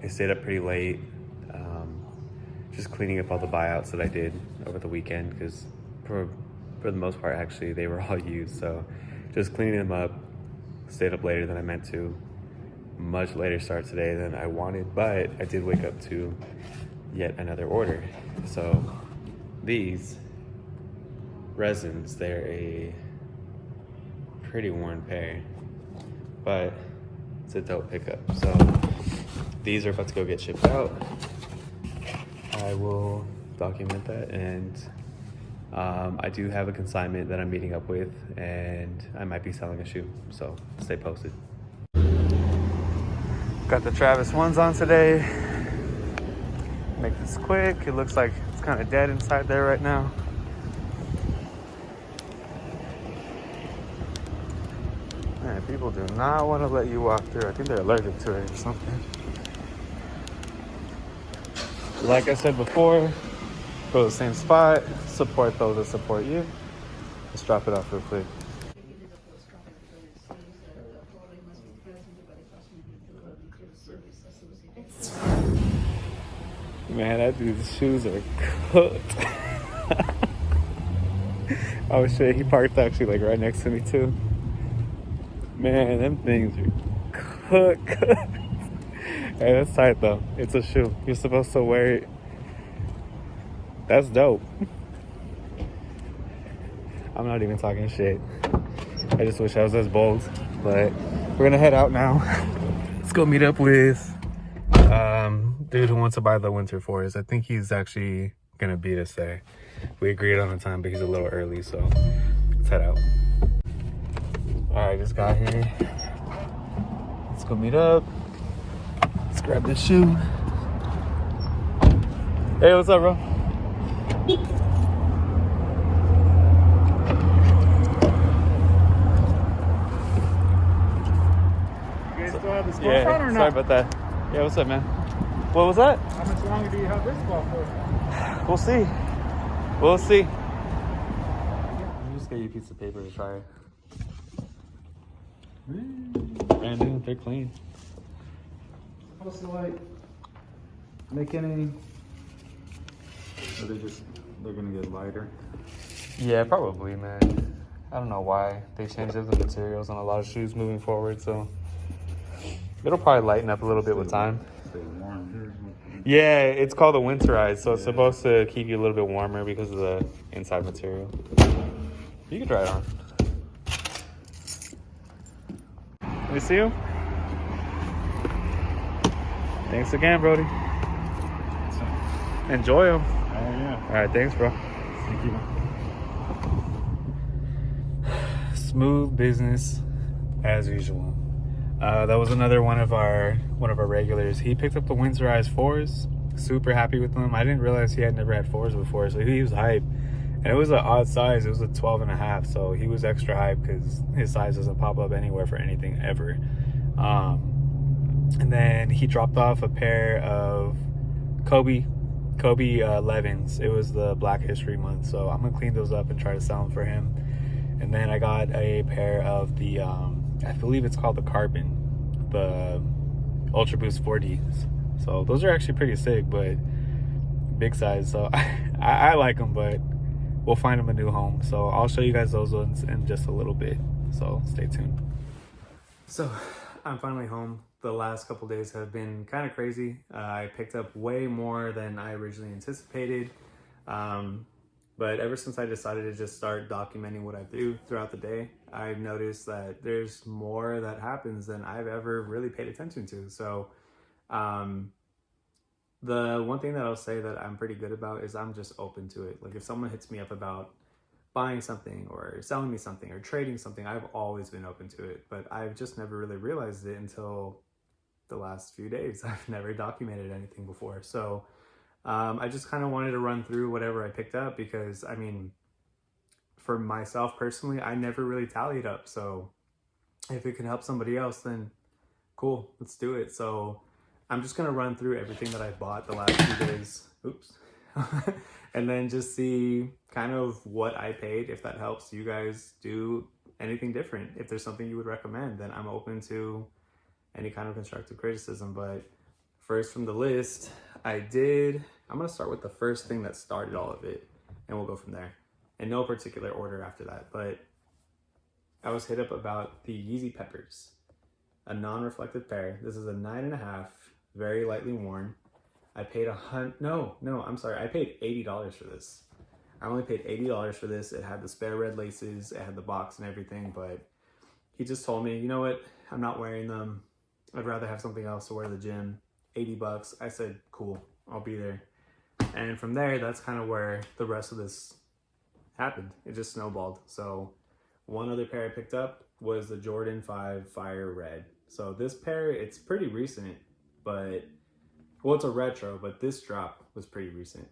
I stayed up pretty late, just cleaning up all the buyouts that I did over the weekend because for the most part, actually, they were all used. So just cleaning them up, stayed up later than I meant to. Much later start today than I wanted, but I did wake up to yet another order. So these resins, they're a pretty worn pair, but it's a dope pickup. So these are about to go get shipped out. I will document that, and I do have a consignment that I'm meeting up with, and I might be selling a shoe, so stay posted. Got the Travis ones on today. Make this quick. It looks like it's kind of dead inside there right now. Man, people do not want to let you walk through. I think they're allergic to it or something. Like I said before, go to the same spot, support those that support you. Let's drop it off real quick. Man, that dude's shoes are cooked. Oh shit, he parked actually like right next to me too. Man, them things are cooked. Hey, that's tight though. It's a shoe. You're supposed to wear it. That's dope. I'm not even talking shit. I just wish I was as bold. But we're gonna head out now. Let's go meet up with dude who wants to buy the winter for us. I think he's actually gonna beat us there. We agreed on the time, but he's a little early, so let's head out. All right, just got here. Let's go meet up. Let's grab this shoe. Hey, what's up, bro? You guys still have this Yeah, storefront or not? sorry about that. Yeah, what's up, man? What was that? How much longer do you have this spot for? We'll see. We'll see. Let me just get you a piece of paper to try it. Brand new, they're clean. Supposed to like make any? Or they're gonna get lighter. Yeah, probably, man. I don't know why they changed up the materials on a lot of shoes moving forward, so it'll probably lighten up a little bit with time. Stay warm here. Yeah, it's called a winterize, so it's supposed to keep you a little bit warmer because of the inside material. You can try it on. Let me see you. Thanks again, Brody. Enjoy them. Oh yeah. All right, thanks, bro. Thank you. Smooth business as usual. That was another one of our regulars. He picked up the winterized 4s. Super happy with them. I didn't realize he had never had 4s before, so he was hyped. And it was an odd size. It was a 12.5, so he was extra hyped because his size doesn't pop up anywhere for anything ever. And then he dropped off a pair of Kobe 11s. It was the Black History Month, so I'm gonna clean those up and try to sell them for him. And then I got a pair of the I believe it's called the Carbon, the Ultra Boost 4Ds. So those are actually pretty sick, but big size. So I like them, but we'll find them a new home. So I'll show you guys those ones in just a little bit. So stay tuned. So I'm finally home. The last couple days have been kind of crazy. I picked up way more than I originally anticipated. But ever since I decided to just start documenting what I do throughout the day, I've noticed that there's more that happens than I've ever really paid attention to. So the one thing that I'll say that I'm pretty good about is I'm just open to it. Like if someone hits me up about buying something or selling me something or trading something, I've always been open to it. But I've just never really realized it until the last few days. I've never documented anything before. So I just kind of wanted to run through whatever I picked up because, I mean, for myself personally, I never really tallied up. So if it can help somebody else, then cool, let's do it. So I'm just going to run through everything that I bought the last few days. Oops. And then just see kind of what I paid. If that helps you guys do anything different, if there's something you would recommend, then I'm open to any kind of constructive criticism. But first from the list, I'm gonna start with the first thing that started all of it, and we'll go from there. In no particular order after that, but I was hit up about the Yeezy Peppers, a non-reflective pair. This is a 9.5, very lightly worn. I paid I paid $80 for this. I only paid $80 for this. It had the spare red laces, it had the box and everything, but he just told me, you know what, I'm not wearing them. I'd rather have something else to wear to the gym. $80. I said, cool, I'll be there. And from there, that's kind of where the rest of this happened. It just snowballed. So one other pair I picked up was the Jordan 5 Fire Red. So this pair, it's pretty recent, but, well, it's a retro, but this drop was pretty recent.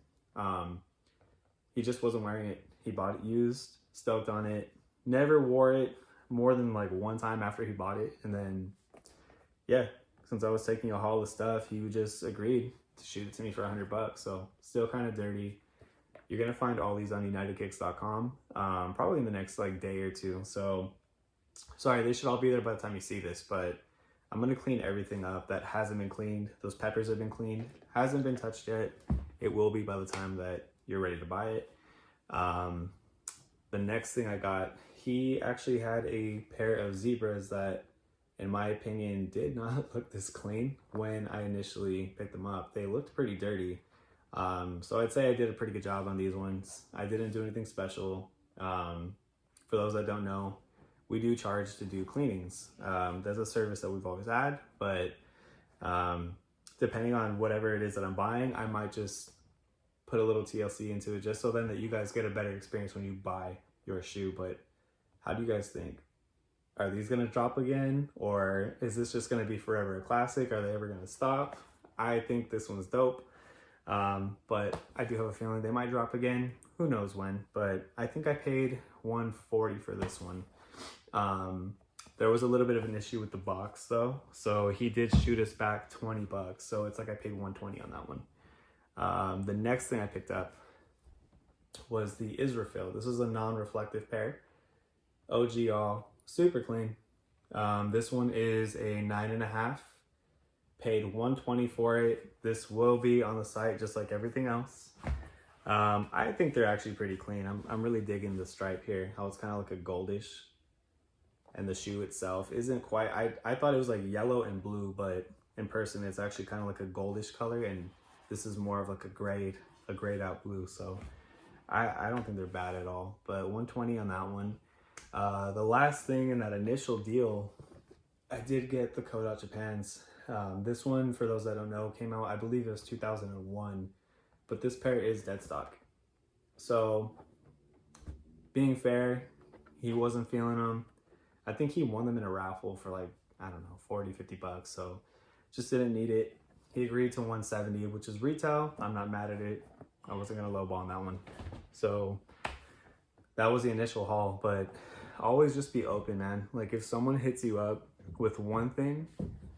He just wasn't wearing it. He bought it used, stoked on it, never wore it more than like one time after he bought it. And then, yeah, since I was taking a haul of stuff, he just agreed to shoot it to me for $100. So still kind of dirty. You're gonna find all these on unitedkicks.com, probably in the next like day or two. So sorry, they should all be there by the time you see this, but I'm gonna clean everything up that hasn't been cleaned. Those peppers have been cleaned, hasn't been touched yet. It will be by the time that you're ready to buy it. The next thing I got, he actually had a pair of zebras that, in my opinion, did not look this clean when I initially picked them up. They looked pretty dirty. So I'd say I did a pretty good job on these ones. I didn't do anything special. For those that don't know, we do charge to do cleanings. That's a service that we've always had, but depending on whatever it is that I'm buying, I might just put a little TLC into it just so then that you guys get a better experience when you buy your shoe. But how do you guys think? Are these gonna drop again? Or is this just gonna be forever a classic? Are they ever gonna stop? I think this one's dope. But I do have a feeling they might drop again. Who knows when, but I think I paid $140 for this one. There was a little bit of an issue with the box though. So he did shoot us back $20. So it's like I paid $120 on that one. The next thing I picked up was the Israfil. This is a non-reflective pair. OG all, super clean. This one is a 9.5. Paid $120 for it. This will be on the site just like everything else. I think they're actually pretty clean. I'm really digging the stripe here, how it's kind of like a goldish. And the shoe itself isn't quite, I thought it was like yellow and blue, but in person it's actually kind of like a goldish color, and this is more of like a grayed out blue. So I don't think they're bad at all, but $120 on that one. The last thing in that initial deal, I did get the Code Out Japan's. This one, for those that don't know, came out, I believe it was 2001, but this pair is dead stock. So being fair, he wasn't feeling them. I think he won them in a raffle for like, I don't know, $40-50. So just didn't need it. He agreed to $170, which is retail. I'm not mad at it. I wasn't gonna lowball on that one. So that was the initial haul, but always just be open, man. Like if someone hits you up with one thing,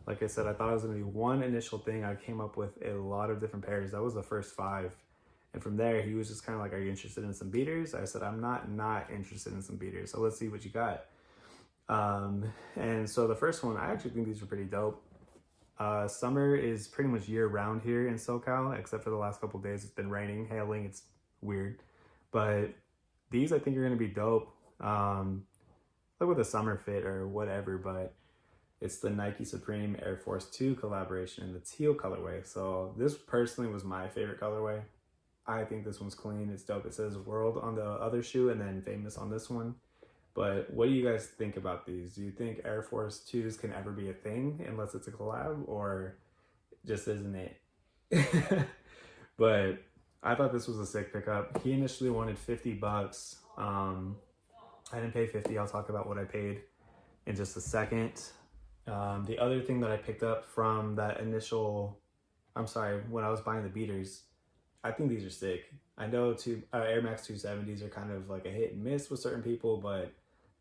like I said, I thought it was gonna be one initial thing. I came up with a lot of different pairs. That was the first 5. And from there, he was just kind of like, are you interested in some beaters? I said, I'm not interested in some beaters. So let's see what you got. And so the first one, I actually think these are pretty dope. Summer is pretty much year round here in SoCal, except for the last couple of days. It's been raining, hailing, it's weird. But these I think are gonna be dope. Like with a summer fit or whatever, but it's the Nike Supreme Air Force 2 collaboration in the teal colorway. So this personally was my favorite colorway. I think this one's clean, it's dope. It says World on the other shoe and then Famous on this one. But what do you guys think about these? Do you think Air Force 2s can ever be a thing unless it's a collab, or just isn't it? But I thought this was a sick pickup. He initially wanted $50. I didn't pay 50. I'll talk about what I paid in just a second. The other thing that I picked up from that initial, when I was buying the beaters, I think these are sick. I know Air Max 270s are kind of like a hit and miss with certain people, but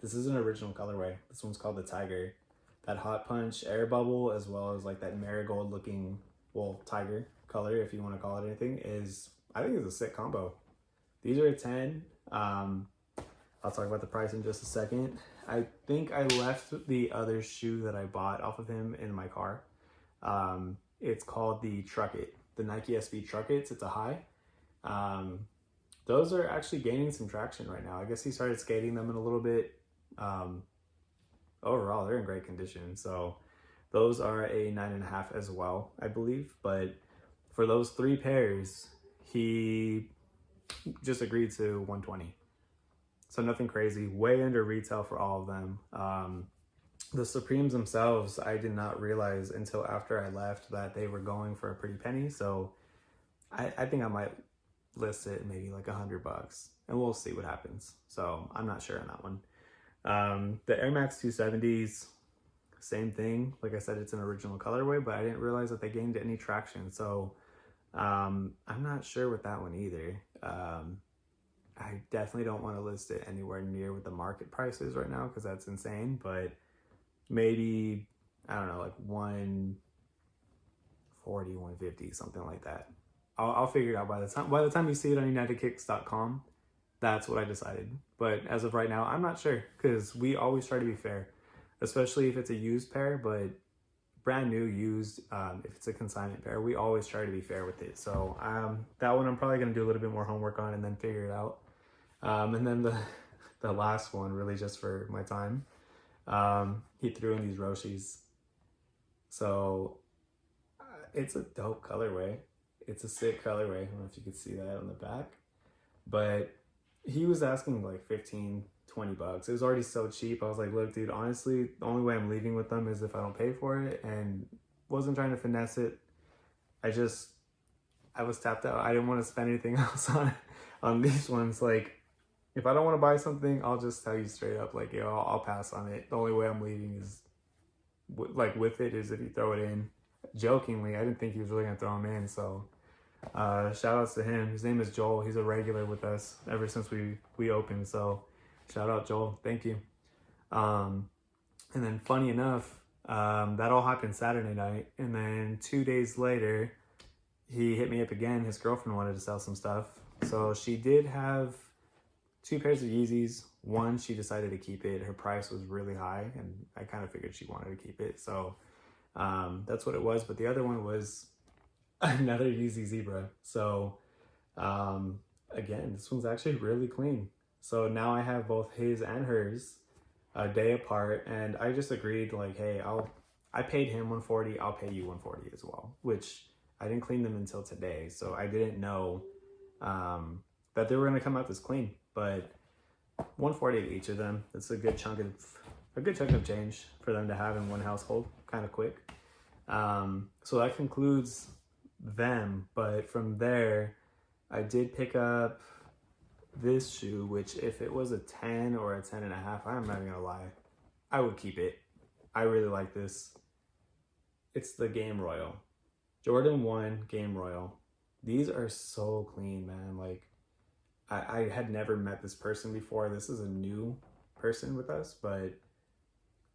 this is an original colorway. This one's called the Tiger. That Hot Punch air bubble, as well as like that marigold looking, well, tiger color, if you want to call it anything, I think it's a sick combo. These are a 10. I'll talk about the price in just a second. I think I left the other shoe that I bought off of him in my car. It's called the Truck It, the Nike SB Truck It. It's a high. Those are actually gaining some traction right now. I guess he started skating them in a little bit. Overall, they're in great condition. So those are a 9.5 as well, I believe. But for those 3 pairs, he just agreed to 120. So nothing crazy, way under retail for all of them. The Supremes themselves, I did not realize until after I left that they were going for a pretty penny. So I think I might list it maybe like $100, and we'll see what happens. So I'm not sure on that one. The Air Max 270s, same thing. Like I said, it's an original colorway, but I didn't realize that they gained any traction. So I'm not sure with that one either. I definitely don't want to list it anywhere near what the market price is right now, because that's insane. But maybe, I don't know, like 140, 150, something like that. I'll figure it out by the time you see it on UnitedKicks.com. That's what I decided. But as of right now, I'm not sure, because we always try to be fair, especially if it's a used pair. But brand new used, if it's a consignment pair, we always try to be fair with it. So that one I'm probably going to do a little bit more homework on and then figure it out. And then the last one, really just for my time, he threw in these Roshis. So it's a dope colorway. It's a sick colorway. I don't know if you could see that on the back. But he was asking like 15, 20 bucks. It was already so cheap. I was like, look, dude, honestly, the only way I'm leaving with them is if I don't pay for it. And wasn't trying to finesse it. I was tapped out. I didn't want to spend anything else on these ones. Like, if I don't want to buy something, I'll just tell you straight up, like, yo, I'll pass on it. The only way I'm leaving is with it is if you throw it in. Jokingly, I didn't think he was really gonna throw him in. So shout outs to him. His name is Joel. He's a regular with us ever since we opened. So shout out, Joel. Thank you. And then funny enough, that all happened Saturday night. And then 2 days later, he hit me up again. His girlfriend wanted to sell some stuff. So she did have 2 pairs of Yeezys. One, she decided to keep it. Her price was really high, and I kind of figured she wanted to keep it. So that's what it was. But the other one was another Yeezy Zebra. So again, this one's actually really clean. So now I have both his and hers a day apart, and I just agreed, like, hey, I paid him 140, I'll pay you 140 as well, which I didn't clean them until today. So I didn't know that they were going to come out this clean. But 140 to each of them. It's a good chunk of change for them to have in one household, kind of quick. So that concludes them. But from there, I did pick up this shoe, which if it was a 10 or a 10 and a half, I'm not even gonna lie, I would keep it. I really like this. It's the Game Royal. Jordan 1 Game Royal. These are so clean, man. Like, I had never met this person before. This is a new person with us, but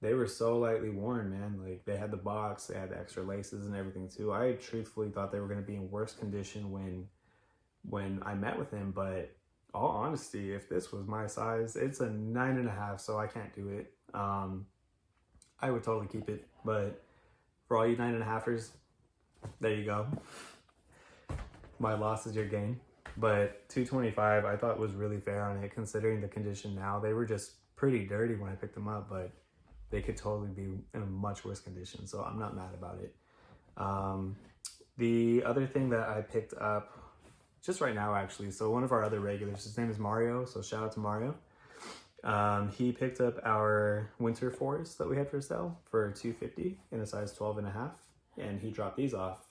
they were so lightly worn, man. Like, they had the box, they had the extra laces and everything too. I truthfully thought they were going to be in worse condition when I met with him, but all honesty, if this was my size, it's a 9.5, so I can't do it. I would totally keep it, but for all you 9.5ers, there you go. My loss is your gain. But 225, I thought was really fair on it, considering the condition now. They were just pretty dirty when I picked them up, but they could totally be in a much worse condition, so I'm not mad about it. The other thing that I picked up just right now, actually, so one of our other regulars, his name is Mario, so shout out to Mario. He picked up our winter fours that we had for sale for $250 in a size 12.5, and he dropped these off.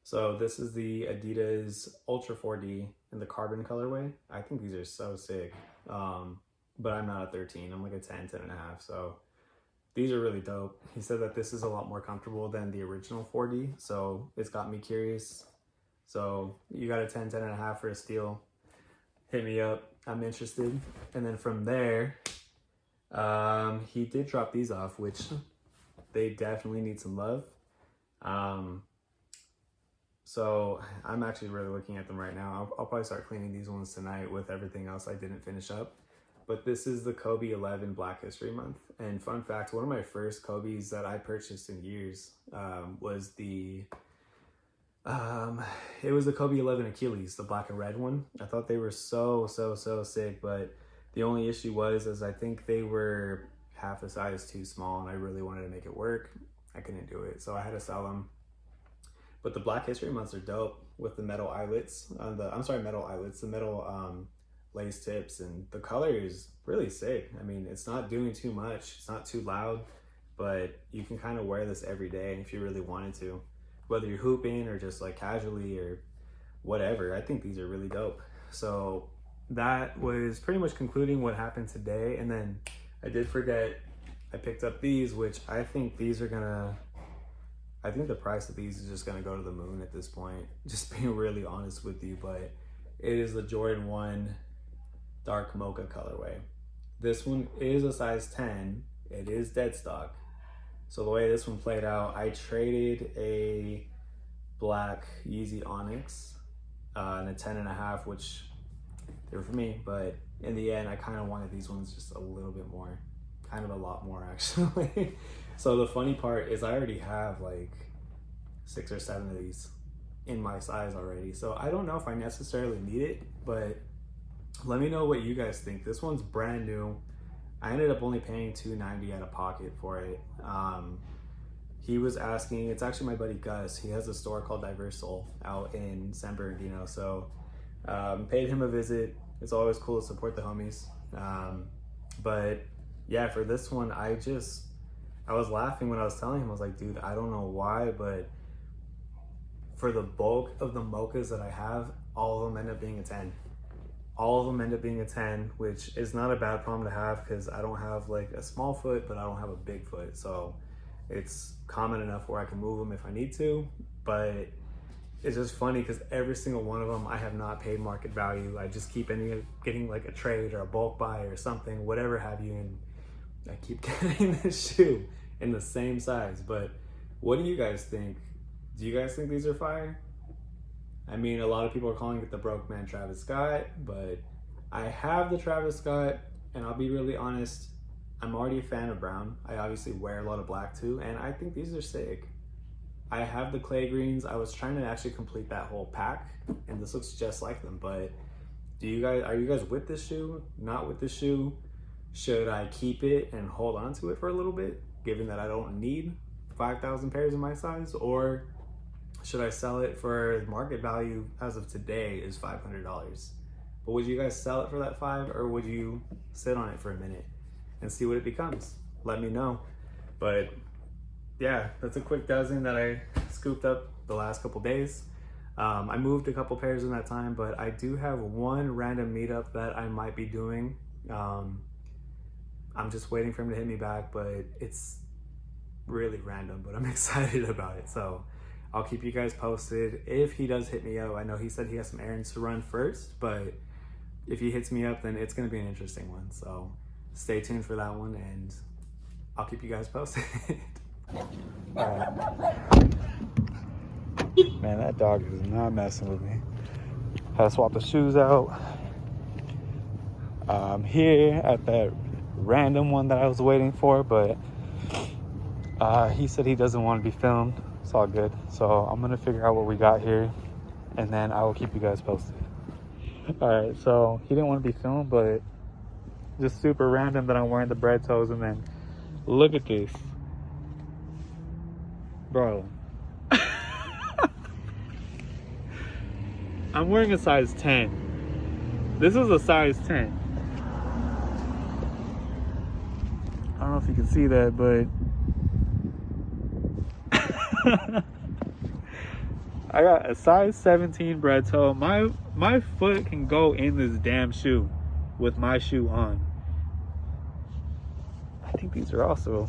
So this is the Adidas Ultra 4D in the carbon colorway. I think these are so sick, but I'm not a 13. I'm like a 10, 10.5. So these are really dope. He said that this is a lot more comfortable than the original 4D, so it's got me curious. So you got a 10, 10.5 for a steal, hit me up. I'm interested. And then from there, he did drop these off, which they definitely need some love. So I'm actually really looking at them right now. I'll probably start cleaning these ones tonight with everything else I didn't finish up. but this is the Kobe 11 Black History Month. And fun fact, one of my first Kobe's that I purchased in years was it was the Kobe 11 Achilles, the black and red one. I thought they were so sick, but the only issue was I think they were half a size too small, and I really wanted to make it work. I couldn't do it, so I had to sell them. But the Black History Months are dope with the metal eyelets. The metal lace tips, and the color is really sick. I mean, it's not doing too much. It's not too loud, but you can kind of wear this every day if you really wanted to. Whether you're hooping or just like casually or whatever, I think these are really dope. So that was pretty much concluding what happened today. And then I did forget, I picked up these, which I think these are gonna, I think the price of these is just gonna go to the moon at this point, just being really honest with you. But it is the Jordan 1 dark mocha colorway. This one is a size 10. It is dead stock. So the way this one played out, I traded a black Yeezy Onyx and a 10.5, which they were for me, but in the end, I kind of wanted these ones just a little bit more, kind of a lot more actually. So the funny part is I already have like 6 or 7 of these in my size already. So I don't know if I necessarily need it, but let me know what you guys think. This one's brand new. I ended up only paying $2.90 out of pocket for it. He was asking, it's actually my buddy Gus. He has a store called Diversal out in San Bernardino. So paid him a visit. It's always cool to support the homies. But yeah, for this one, I was laughing when I was telling him. I was like, dude, I don't know why, but for the bulk of the mochas that I have, all of them end up being a 10. All of them end up being a 10, which is not a bad problem to have because I don't have like a small foot, but I don't have a big foot. So it's common enough where I can move them if I need to. But it's just funny because every single one of them, I have not paid market value. I just keep getting like a trade or a bulk buy or something, whatever have you. And I keep getting this shoe in the same size. But what do you guys think? Do you guys think these are fire? I mean, a lot of people are calling it the broke man Travis Scott, but I have the Travis Scott, and I'll be really honest, I'm already a fan of brown. I obviously wear a lot of black too, and I think these are sick. I have the clay greens. I was trying to actually complete that whole pack, and this looks just like them, but are you guys with this shoe? Not with this shoe? Should I keep it and hold on to it for a little bit, given that I don't need 5,000 pairs in my size? Or should I sell it for market value as of today is $500? But would you guys sell it for that 5, or would you sit on it for a minute and see what it becomes? Let me know. But yeah, that's a quick dozen that I scooped up the last couple days. I moved a couple pairs in that time, but I do have one random meetup that I might be doing. I'm just waiting for him to hit me back, but it's really random, but I'm excited about it. So I'll keep you guys posted if he does hit me up. I know he said he has some errands to run first, but if he hits me up, then it's going to be an interesting one. So stay tuned for that one, and I'll keep you guys posted. Man, that dog is not messing with me. Had to swap the shoes out. Here at that random one that I was waiting for, but he said he doesn't want to be filmed. It's all good. So I'm gonna figure out what we got here, and then I will keep you guys posted. All right, so he didn't want to be filmed, but just super random that I'm wearing the bread toes, and then look at this, bro. I'm wearing a size 10. This is a size 10. I don't know if you can see that, but I got a size 17 bread toe. My foot can go in this damn shoe with my shoe on. I think these are also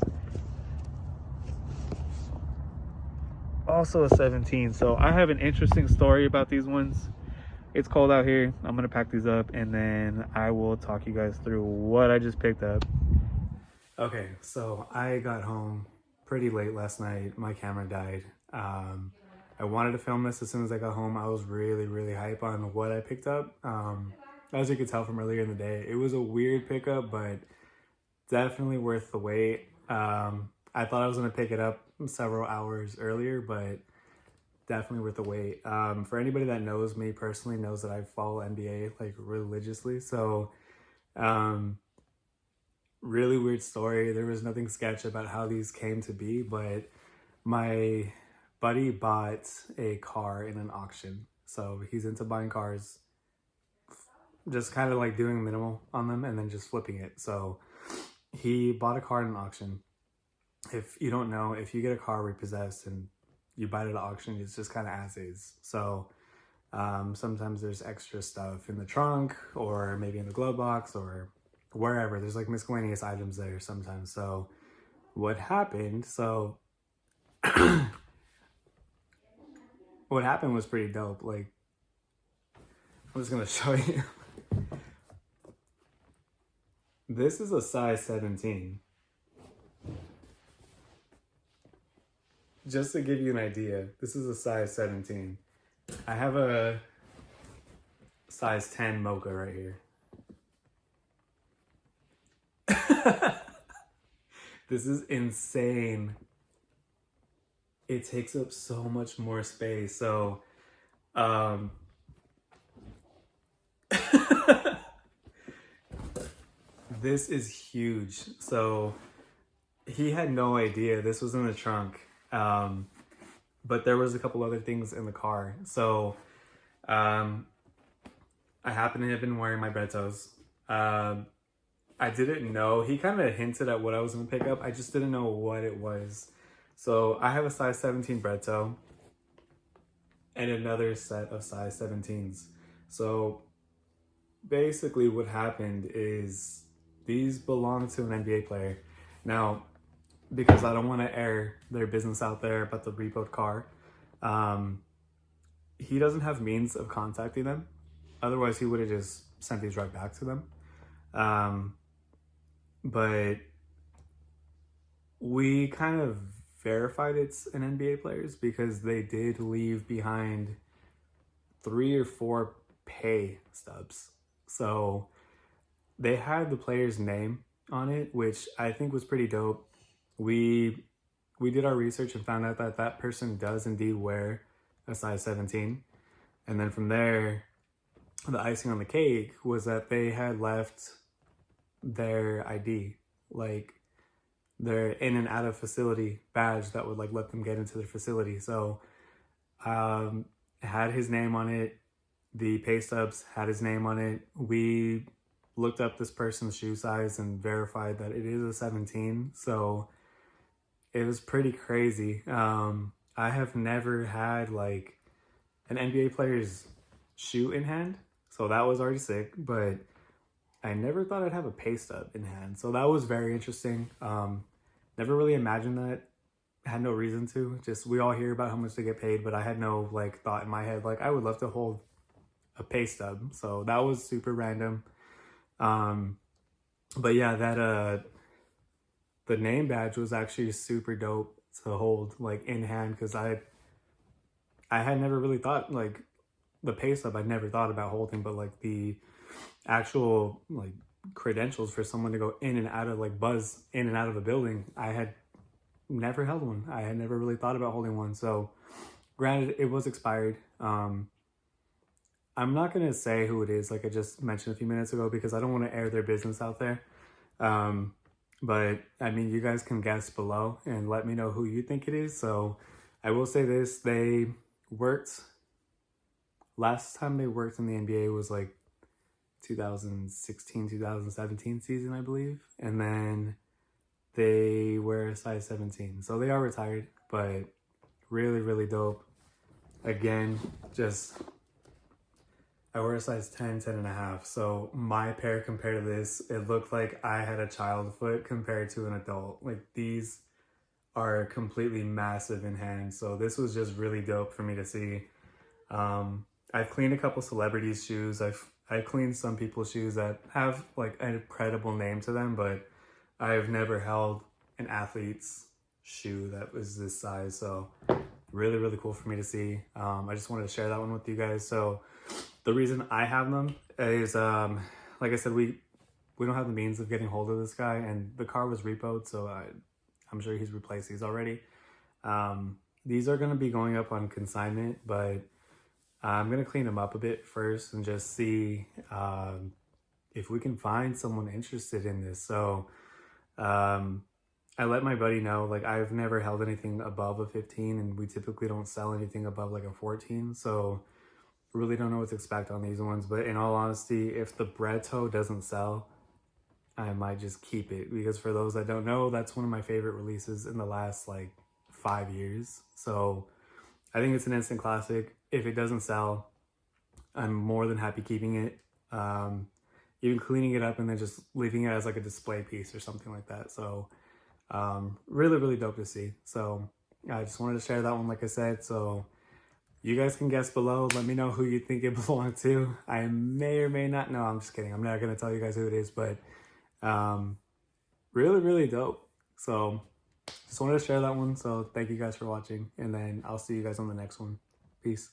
a 17. So I have an interesting story about these ones. It's cold out here. I'm gonna pack these up, and then I will talk you guys through what I just picked up. Okay, so I got home pretty late last night. My camera died. I wanted to film this as soon as I got home. I was really hype on what I picked up. as you could tell from earlier in the day, it was a weird pickup, but definitely worth the wait. I thought I was going to pick it up several hours earlier, but definitely worth the wait. For anybody that knows me personally knows that I follow NBA like religiously. So, really weird story. There was nothing sketch about how these came to be, but my buddy bought a car in an auction. So he's into buying cars, just kind of like doing minimal on them and then just flipping it. So he bought a car in an auction. If you don't know, if you get a car repossessed and you buy it at an auction, it's just kind of as is. So sometimes there's extra stuff in the trunk or maybe in the glove box or wherever. There's like miscellaneous items there sometimes. So what happened? So what happened was pretty dope. Like, I'm just gonna show you. This is a size 17. Just to give you an idea, this is a size 17. I have a size 10 mocha right here. This is insane. It takes up so much more space. So, this is huge. So he had no idea this was in the trunk. But there was a couple other things in the car. So I happened to have been wearing my Betos. I didn't know. He kind of hinted at what I was going to pick up. I just didn't know what it was. So I have a size 17 bread toe and another set of size 17s. So basically what happened is these belong to an NBA player. Now, because I don't want to air their business out there about the repoed car, he doesn't have means of contacting them. Otherwise, he would have just sent these right back to them. But we kind of verified it's an NBA player's because they did leave behind 3 or 4 pay stubs. So they had the player's name on it, which I think was pretty dope. We did our research and found out that that person does indeed wear a size 17. And then from there, the icing on the cake was that they had left their ID, like their in and out of facility badge that would like let them get into their facility. So had his name on it. The pay stubs had his name on it. We looked up this person's shoe size and verified that it is a 17. So it was pretty crazy. I have never had like an NBA player's shoe in hand, so that was already sick, but I never thought I'd have a pay stub in hand. So that was very interesting. Never really imagined that. Had no reason to. Just we all hear about how much they get paid, but I had no like thought in my head like I would love to hold a pay stub. So that was super random. But yeah, that the name badge was actually super dope to hold like in hand because I had never really thought like the pay stub I'd never thought about holding, but like the actual like credentials for someone to go in and out of like buzz in and out of a building, I had never held one. I had never really thought about holding one. So granted, it was expired. I'm not gonna say who it is, like I just mentioned a few minutes ago, because I don't want to air their business out there. But I mean, you guys can guess below and let me know who you think it is. So I will say this, they worked, last time they worked in the NBA was like 2016, 2017 season, I believe. And then they wear a size 17. So they are retired, but really, really dope. Again, just, I wear a size 10, 10 and a half. So my pair compared to this, it looked like I had a child foot compared to an adult. Like these are completely massive in hand. So this was just really dope for me to see. I've cleaned a couple celebrities' shoes. I've cleaned some people's shoes that have like an incredible name to them, but I've never held an athlete's shoe that was this size. So really, really cool for me to see. I just wanted to share that one with you guys. So The reason I have them is, like I said, we don't have the means of getting hold of this guy, and the car was repoed, so I'm sure he's replaced these already. These are going to be going up on consignment, but I'm going to clean them up a bit first and just see if we can find someone interested in this. So I let my buddy know, like, I've never held anything above a 15, and we typically don't sell anything above like a 14. So really don't know what to expect on these ones. But in all honesty, if the bread toe doesn't sell, I might just keep it, because for those that don't know, that's one of my favorite releases in the last like 5 years. So I think it's an instant classic. If it doesn't sell, I'm more than happy keeping it. Even cleaning it up and then just leaving it as like a display piece or something like that. So really, really dope to see. So I just wanted to share that one, like I said. So you guys can guess below. Let me know who you think it belonged to. I may or may not know. I'm just kidding. I'm not going to tell you guys who it is, but really, really dope. So just wanted to share that one. So thank you guys for watching, and then I'll see you guys on the next one. Peace.